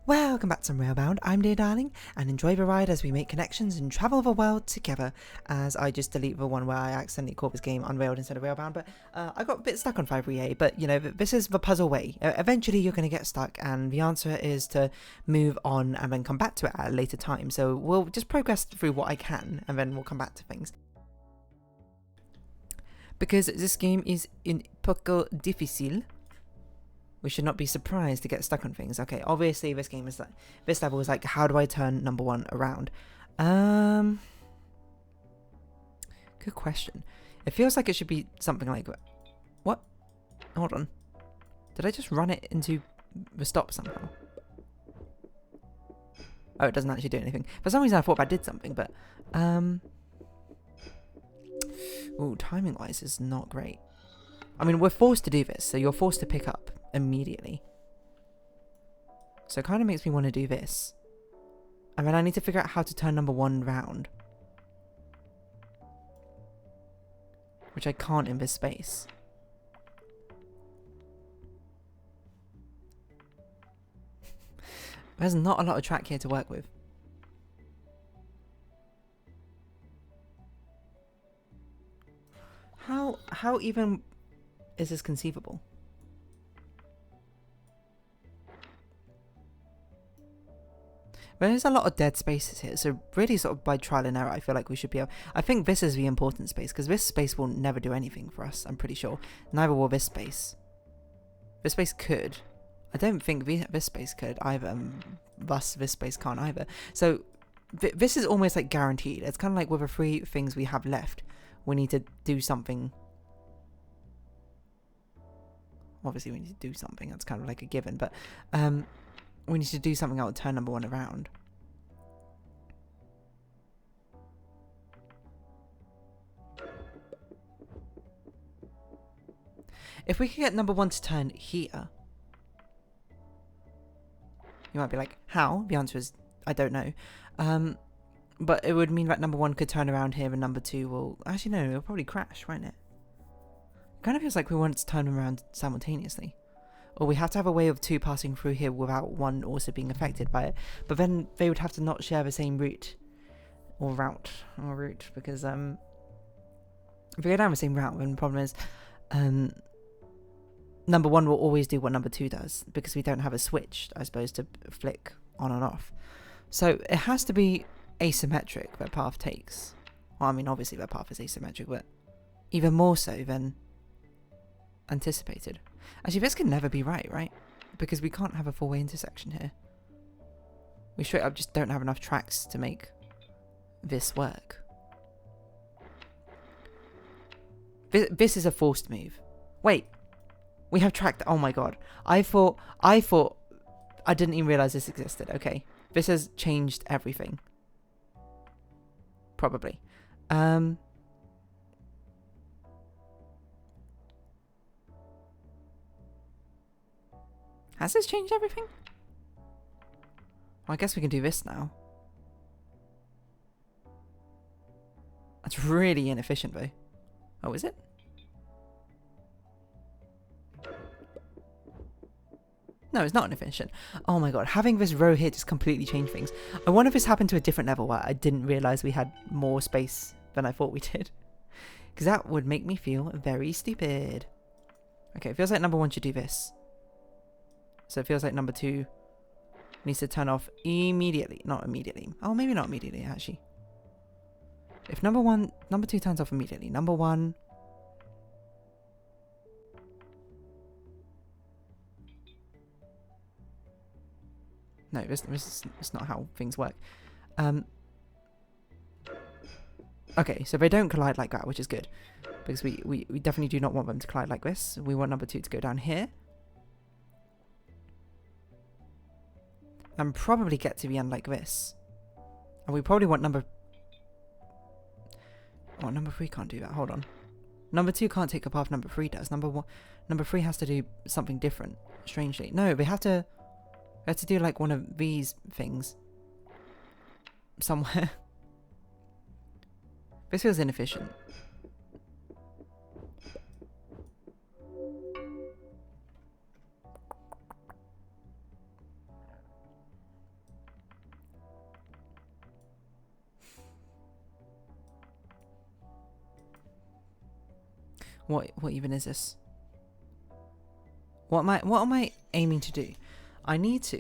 Welcome back to Railbound. I'm Dear Darling, and enjoy the ride as we make connections and travel the world together. As I just delete the one where I accidentally called this game Unrailed instead of Railbound, but I got a bit stuck on 538. But you know, this is the puzzle way. Eventually, you're going to get stuck, and the answer is to move on and then come back to it at a later time. So we'll just progress through what I can, and then we'll come back to things. Because this game is un poco difícil, we should not be surprised to get stuck on things. Okay, obviously this game is like, this level is like, how do I turn number one around? Good question. It feels like it should be something like, what? Hold on. Did I just run it into the stop somehow? Oh, it doesn't actually do anything. For some reason I thought that did something, but, ooh, timing-wise is not great. I mean, we're forced to do this, so you're forced to pick up immediately. So it kind of makes me want to do this. And then I need to figure out how to turn number one round. Which I can't in this space. There's not a lot of track here to work with. How even is this conceivable? There's a lot of dead spaces here, so really sort of by trial and error I feel like we should be able... I think this is the important space, because this space will never do anything for us, I'm pretty sure. Neither will this space. This space could. I don't think this space could either, thus this space can't either. So this is almost like guaranteed. It's kind of like with the three things we have left, we need to do something. Obviously we need to do something, that's kind of like a given, but we need to do something that will turn number one around. If we could get number one to turn here, you might be like, how? The answer is, I don't know. But it would mean that number one could turn around here and number two will... Actually, no, it'll probably crash, won't it? It kind of feels like we want it to turn around simultaneously. Or we have to have a way of two passing through here without one also being affected by it. But then they would have to not share the same route. Or route. Because, if we go down the same route, then the problem is... number one will always do what number two does. Because we don't have a switch, I suppose, to flick on and off. So it has to be asymmetric, that path takes. Well, I mean, obviously that path is asymmetric, but even more so than anticipated. Actually, this can never be right? Because we can't have a four-way intersection here. We straight up just don't have enough tracks to make this work. This is a forced move. Wait, we have tracked. Oh my god, I thought I didn't even realize this existed. Okay, this has changed everything. Probably. Has this changed everything? Well, I guess we can do this now. That's really inefficient though. Oh, is it? No, it's not inefficient. Oh my god, having this row here just completely changed things. I wonder if this happened to a different level where I didn't realise we had more space than I thought we did. Because that would make me feel very stupid. Okay, it feels like number one should do this. So it feels like number two needs to turn off immediately. Not immediately. Oh, maybe not immediately, actually. If number two turns off immediately. Number one... No, this is not how things work. Okay, so they don't collide like that, which is good. Because we definitely do not want them to collide like this. We want number two to go down here. And probably get to the end like this. And we probably want number... Oh, number three can't do that. Hold on. Number two can't take a path number three does. Number three has to do something different, strangely. No, we have to do like one of these things. Somewhere. This feels inefficient. What even is this? What am I aiming to do? I need to.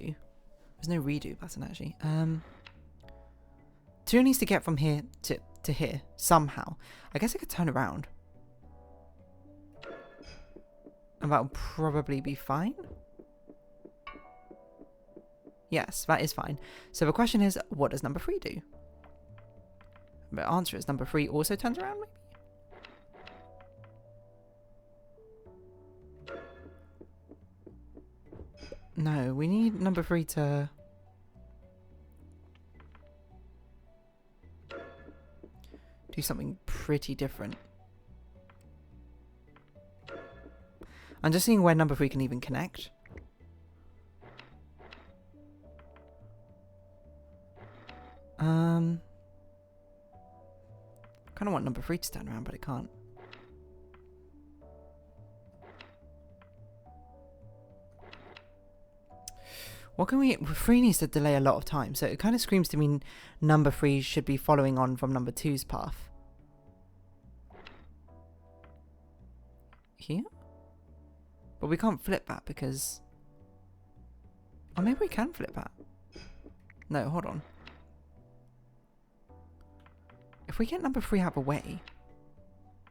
There's no redo button actually. 2 needs to get from here to here somehow. I guess I could turn around. And that will probably be fine. Yes, that is fine. So the question is, what does number 3 do? The answer is number 3 also turns around, maybe? No, we need number 3 to... do something pretty different. I'm just seeing where number 3 can even connect. Kind of want number 3 to turn around, but it can't. What can we... 3 needs to delay a lot of time, so it kind of screams to me number 3 should be following on from number 2's path. Here? But we can't flip that because... oh, maybe we can flip that. No, hold on. If we get number 3 out of the way,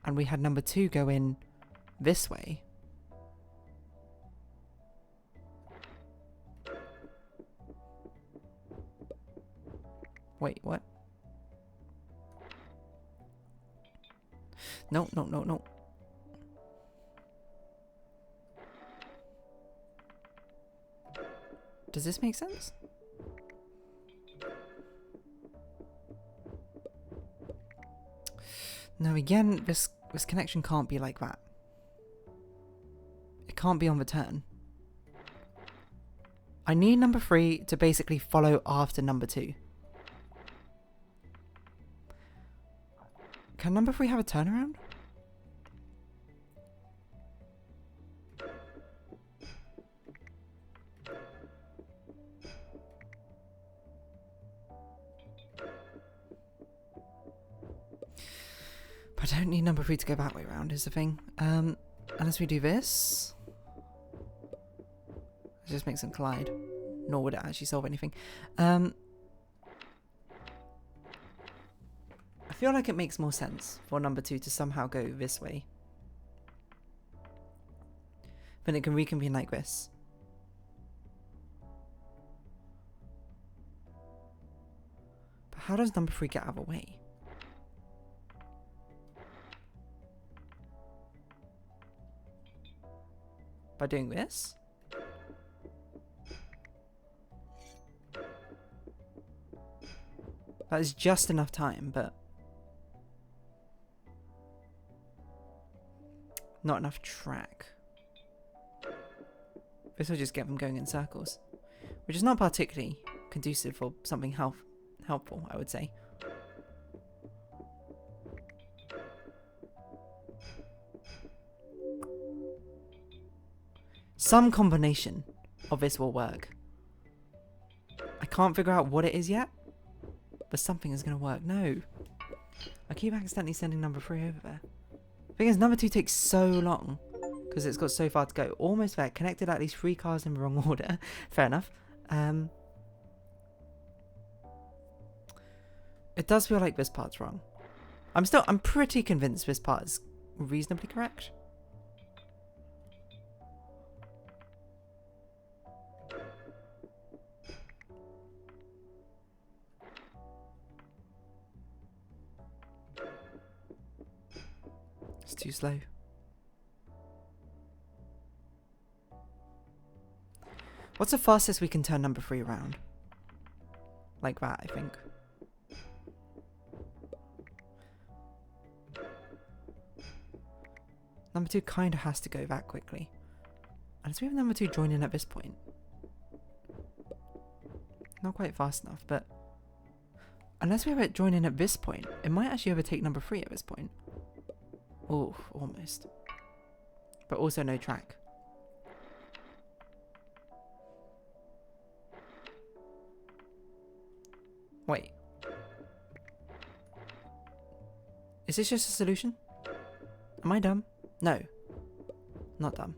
and we had number 2 go in this way... wait, what? No, no, no, no. Does this make sense? No, again, this connection can't be like that. It can't be on the turn. I need number 3 to basically follow after number 2. Can number 3 have a turnaround? But I don't need number 3 to go that way around is the thing. Unless we do this. It just makes them collide. Nor would it actually solve anything. I feel like it makes more sense for number 2 to somehow go this way. Then it can reconvene like this. But how does number 3 get out of the way? By doing this? That is just enough time, but not enough track. This will just get them going in circles, which is not particularly conducive for something helpful, I would say. Some combination of this will work. I can't figure out what it is yet, but something is going to work. No. I keep accidentally sending number 3 over there. The thing is, number 2 takes so long because it's got so far to go. Almost there. Connected at least 3 cars in the wrong order. Fair enough. It does feel like this part's wrong. I'm pretty convinced this part is reasonably correct. It's too slow. What's the fastest we can turn number 3 around? Like that, I think. Number 2 kind of has to go that quickly. Unless we have number 2 join in at this point. Not quite fast enough, but... unless we have it join in at this point, it might actually overtake number 3 at this point. Oh, almost. But also no track. Wait. Is this just a solution? Am I dumb? No. Not done.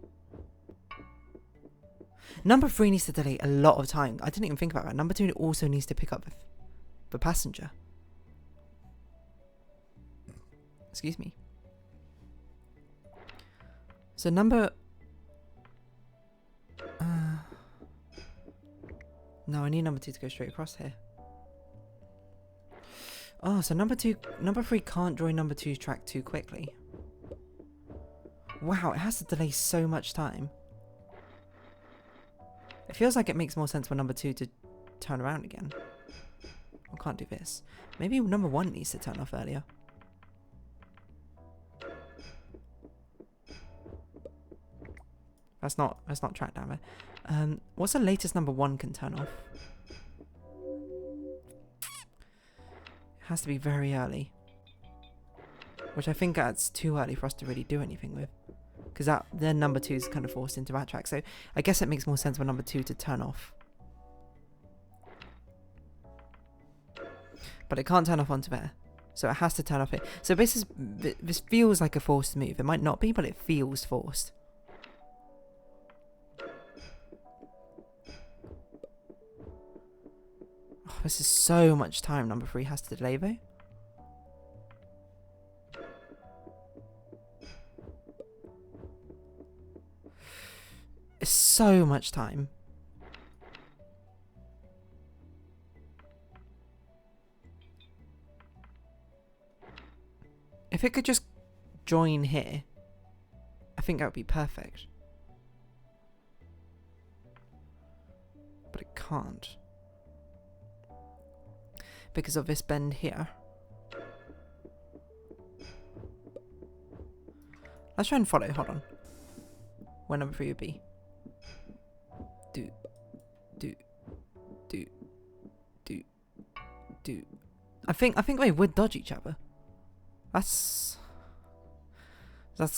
Number 3 needs to delay a lot of time. I didn't even think about that. Number 2 also needs to pick up the passenger. Excuse me. So number... no, I need number 2 to go straight across here. Oh, so number 3 can't join number 2's track too quickly. Wow, it has to delay so much time. It feels like it makes more sense for number 2 to turn around again. I can't do this. Maybe number 1 needs to turn off earlier. That's not track down there. What's the latest number 1 can turn off? It has to be very early. Which I think that's too early for us to really do anything with. Because then number 2 is kind of forced into that track. So I guess it makes more sense for number 2 to turn off. But it can't turn off onto there. So it has to turn off here. So this feels like a forced move. It might not be, but it feels forced. Oh, this is so much time number 3 has to delay though. It's so much time. If it could just join here, I think that would be perfect. But it can't. Because of this bend here. Let's try and follow, hold on. Where number 3 would be. Do. I think they would dodge each other. That's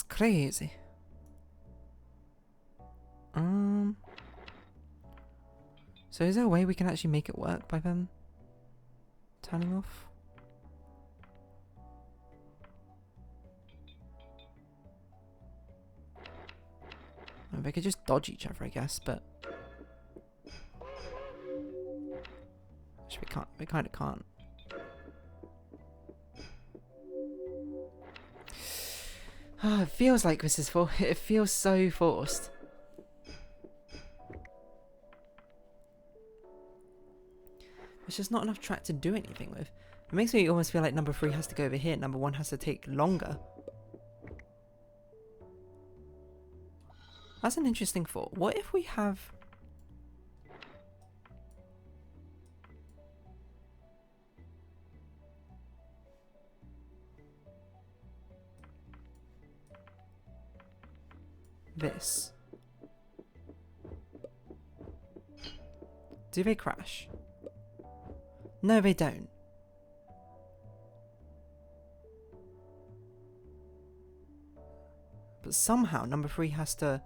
crazy. So is there a way we can actually make it work by them turning off? They could just dodge each other, I guess, but actually we can't. We kind of can't. Oh, it feels like this is it feels so forced. There's just not enough track to do anything with. It makes me almost feel like number 3 has to go over here. Number 1 has to take longer. That's an interesting thought. What if we have... this? Do they crash? No, they don't. But somehow number 3 has to...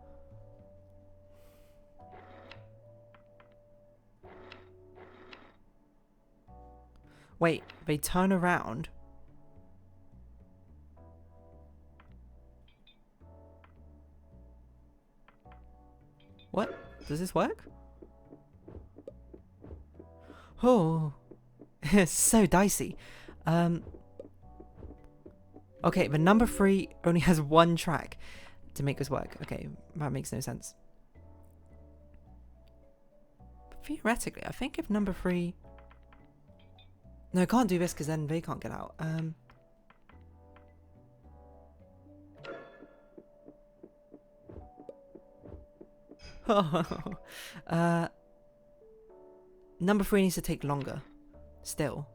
Wait, they turn around. What? Does this work? Oh, it's so dicey. Okay, but number 3 only has 1 track to make this work. Okay, that makes no sense. But theoretically, I think if number 3... No, I can't do this because then they can't get out. Number 3 needs to take longer. Still.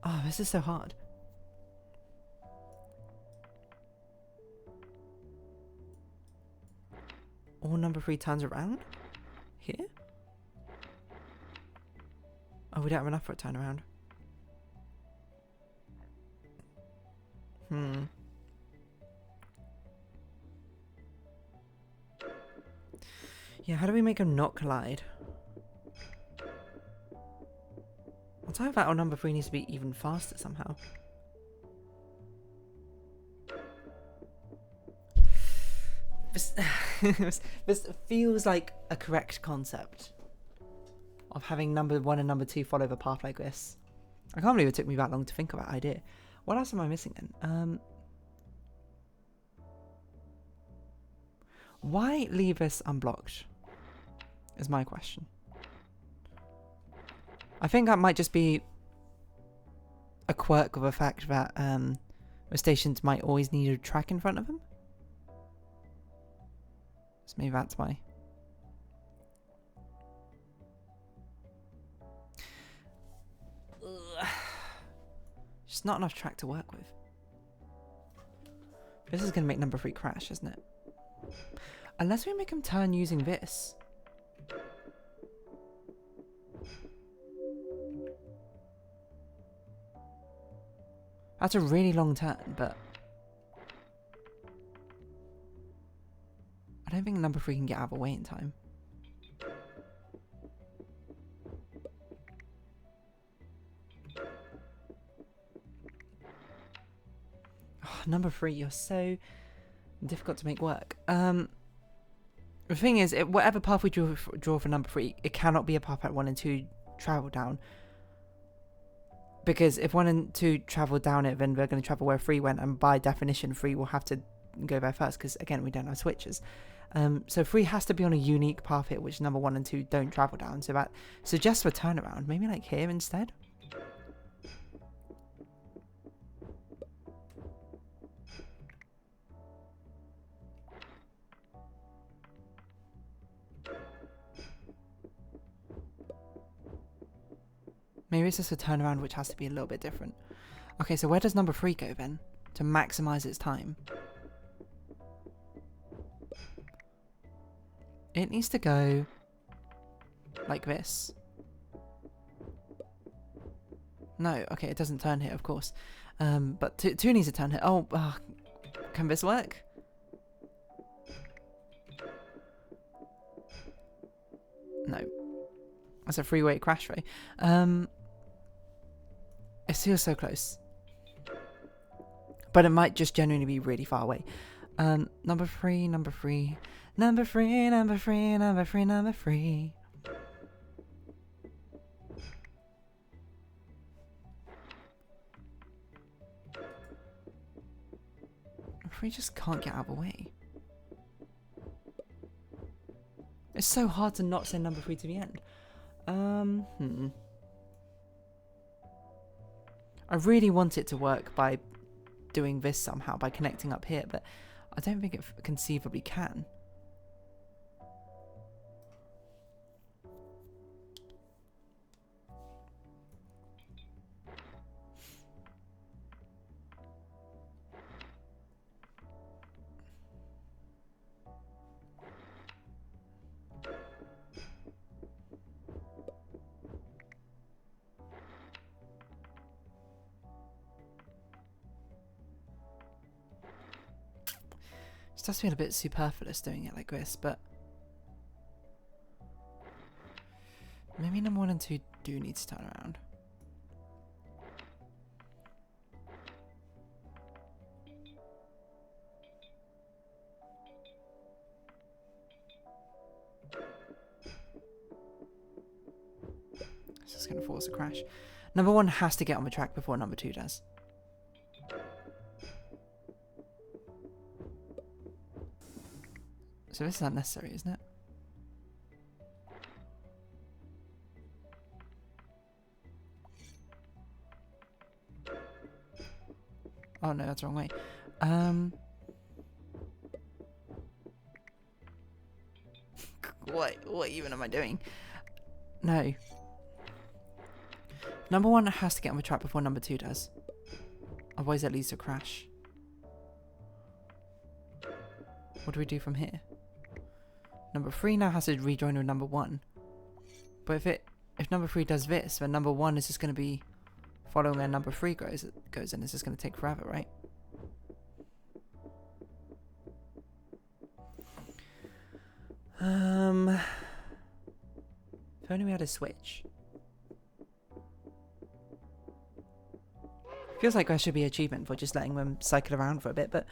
Oh, this is so hard. Or number 3 turns around? Here? Oh, we don't have enough for a turnaround. Yeah, how do we make them not collide? I'll tell you that our number 3 needs to be even faster somehow. this feels like a correct concept of having number 1 and number 2 follow the path like this. I can't believe it took me that long to think of that idea. What else am I missing then? Why leave this unblocked? Is my question. I think that might just be a quirk of the fact that the stations might always need a track in front of them. So maybe that's why. Ugh. Just not enough track to work with. This is going to make number 3 crash, isn't it? Unless we make him turn using this. That's a really long turn, but I don't think number 3 can get out of the way in time. Oh, number 3, you're so difficult to make work. The thing is, whatever path we draw for number 3, it cannot be a path that 1 and 2 travel down. Because if 1 and 2 travel down it, then they're going to travel where 3 went, and by definition 3 will have to go there first, because again we don't have switches. So 3 has to be on a unique path here, which number 1 and 2 don't travel down, so that suggests a turnaround, maybe like here instead? Maybe it's just a turnaround which has to be a little bit different. Okay, so where does number 3 go then? To maximize its time. It needs to go like this. No, okay, it doesn't turn here, of course. But 2 needs to turn here. Oh, can this work? No. That's a 3-way crash ray. It feels so close. But it might just genuinely be really far away. Number 3, number 3. Number 3, number 3, number 3, number 3. Number 3 just can't get out of the way. It's so hard to not send number 3 to the end. I really want it to work by doing this somehow, by connecting up here, but I don't think it conceivably can. It does feel a bit superfluous doing it like this, but maybe number 1 and 2 do need to turn around. It's just going to force a crash. Number 1 has to get on the track before number 2 does. So this is unnecessary, isn't it? Oh no, that's the wrong way. What even am I doing? No. Number 1 has to get on the track before number 2 does. Otherwise it leads to a crash. What do we do from here? Number 3 now has to rejoin with number 1. But if number 3 does this, then number 1 is just going to be following where number 3 goes, and it's just going to take forever, right? If only we had a switch. Feels like there should be an achievement for just letting them cycle around for a bit, but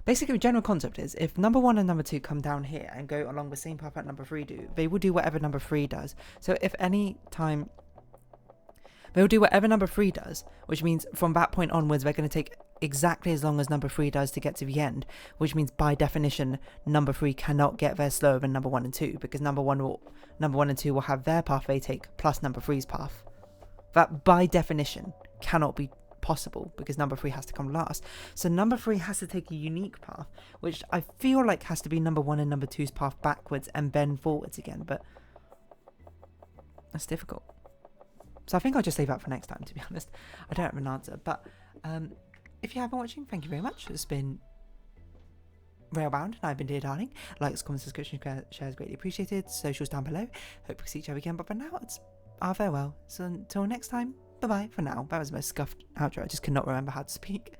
Basically, the general concept is if number 1 and number 2 come down here and go along the same path that number 3 do, they will do whatever number 3 does. So if any time, they'll do whatever number 3 does, which means from that point onwards, they're going to take exactly as long as number 3 does to get to the end, which means by definition, number 3 cannot get there slower than number 1 and 2, because number 1 and 2 will have their path they take plus number 3's path. That by definition cannot be possible because number 3 has to come last. So number 3 has to take a unique path, which I feel like has to be number 1 and number 2's path backwards and then forwards again, but that's difficult. So I think I'll just save that for next time, to be honest. I don't have an answer, but if you have been watching, thank you very much. It's been Railbound, and I've been Dear Darling. Likes, comments, subscriptions, shares greatly appreciated. Socials down below. Hope we see each other again, but for now, it's our farewell. So until next time, bye-bye for now. That was the most scuffed outro. I just cannot remember how to speak.